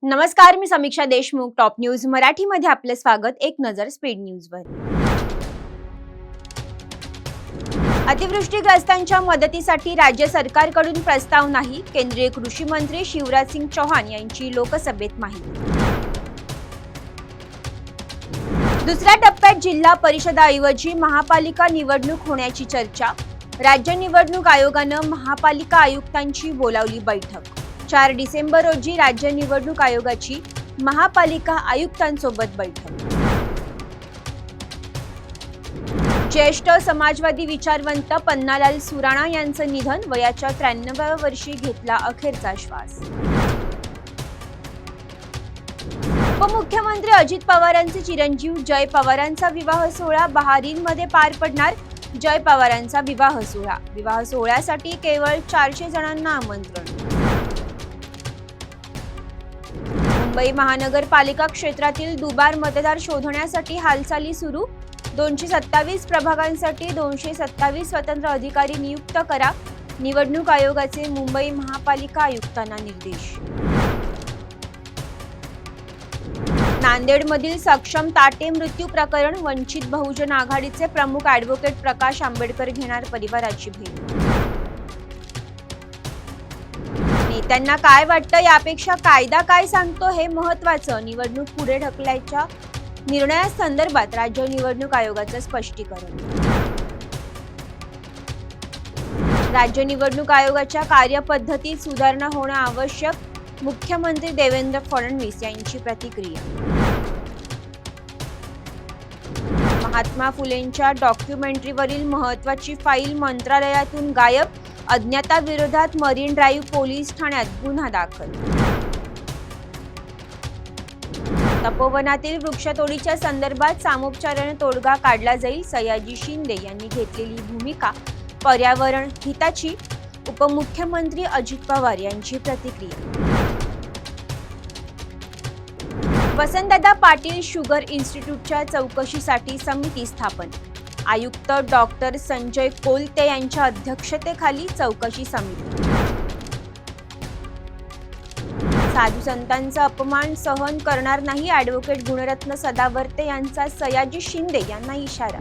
नमस्कार, मी समीक्षा Deshmukh. Top news मराठीमध्ये आपलं स्वागत. एक नजर स्पीड न्यूजवर. अतिवृष्टीग्रस्तांच्या मदतीसाठी राज्य सरकारकडून प्रस्ताव नाही. केंद्रीय कृषी मंत्री शिवराज सिंग चौहान यांची लोकसभेत माहिती. दुसऱ्या टप्प्यात जिल्हा परिषदाऐवजी महापालिका निवडणूक होण्याची चर्चा. राज्य निवडणूक आयोगानं महापालिका आयुक्तांची बोलावली बैठक. 4 डिसेंबर रोजी राज्य निवडणूक आयोगाची महापालिका आयुक्तांसोबत बैठक. ज्येष्ठ समाजवादी विचारवंत पन्नालाल सुराणा यांचं निधन. वयाच्या 93व्या वर्षी घेतला अखेरचा श्वास. उपमुख्यमंत्री अजित पवारांचे चिरंजीव जय पवारांचा विवाह सोहळा बहारीनमध्ये पार पडणार. जय पवारांचा विवाह सोहळ्यासाठी केवळ 400 जणांना आमंत्रण. मुंबई महानगरपालिका क्षेत्रातील दुबार मतदार शोधण्यासाठी हालचाली सुरू. 227 प्रभागांसाठी 227 स्वतंत्र अधिकारी नियुक्त करा. निवडणूक आयोगाचे मुंबई महापालिका आयुक्तांना निर्देश. नांदेडमधील सक्षम ताटे मृत्यू प्रकरण. वंचित बहुजन आघाडीचे प्रमुख ॲडव्होकेट प्रकाश आंबेडकर घेणार परिवाराची भेट. नेत्यांना काय वाटतं यापेक्षा कायदा काय सांगतो हे महत्त्वाचं. निवडणूक पुढे ढकलायच्या निर्णयासंदर्भात राज्य निवडणूक आयोगाचं स्पष्टीकरण. राज्य निवडणूक आयोगाच्या कार्यपद्धतीत सुधारणा होणं आवश्यक. मुख्यमंत्री देवेंद्र फडणवीस यांची प्रतिक्रिया. महात्मा फुलेंच्या डॉक्युमेंटरीवरील महत्त्वाची फाईल मंत्रालयातून गायब. अज्ञाताविरोधात मरीन ड्राईव्ह पोलीस ठाण्यात गुन्हा दाखल. तपोवनातील वृक्षतोडीच्या संदर्भात सामोपचाराने तोडगा काढला जाईल. सयाजी शिंदे यांनी घेतलेली भूमिका पर्यावरण हिताची. उपमुख्यमंत्री अजित पवार यांची प्रतिक्रिया. वसंतदादा पाटील शुगर इन्स्टिट्यूटच्या चौकशीसाठी समिती स्थापन. आयुक्त डॉक्टर संजय कोलते यांच्या अध्यक्षतेखाली चौकशी समिती. साधू संतांचा अपमान सहन करणार नाही. ॲडव्होकेट गुणरत्न सदावर्ते यांचा सयाजी शिंदे यांना इशारा.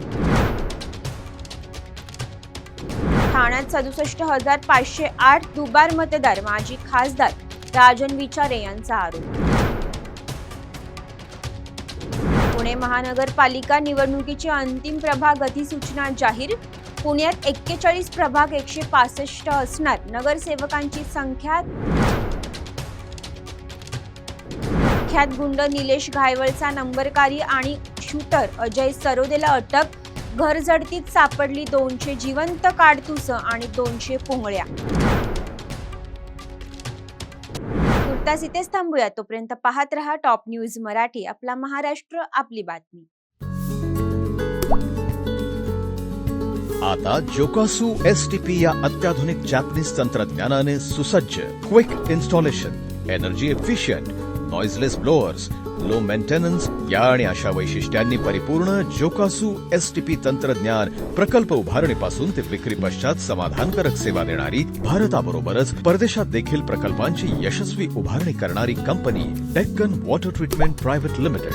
ठाण्यात 67,508 दुबार मतदार. माजी खासदार राजन विचारे यांचा आरोप. पुणे महानगरपालिका निवडणुकीची अंतिम प्रभाग अधिसूचना जाहीर. पुण्यात 41 प्रभाग 165 असणार. नगरसेवकांची संख्या. कुख्यात गुंड निलेश घायवळचा नंबरकारी आणि शूटर अजय सरोदेला अटक. घरझडतीत सापडली 200 जिवंत काडतुसं आणि 200 पुंगळ्या. तुर्तास इथेच थांबूया. तोपर्यंत पाहत रहा टॉप न्यूज मराठी. आपला महाराष्ट्र, आपली बातमी. आता जोकासू STP या अत्याधुनिक जॅपनीज तंत्रज्ञानाने सुसज्ज, quick installation, energy efficient, noiseless blowers, low maintenance या आणि अशा वैशिष्ट्यांनी परिपूर्ण जोकासू STP तंत्रज्ञान प्रकल्प उभारणीपासून ते विक्री पश्चात समाधानकारक सेवा देणारी, भारताबरोबरच परदेशात देखील प्रकल्पांची यशस्वी उभारणी करणारी company Deccan water treatment private limited.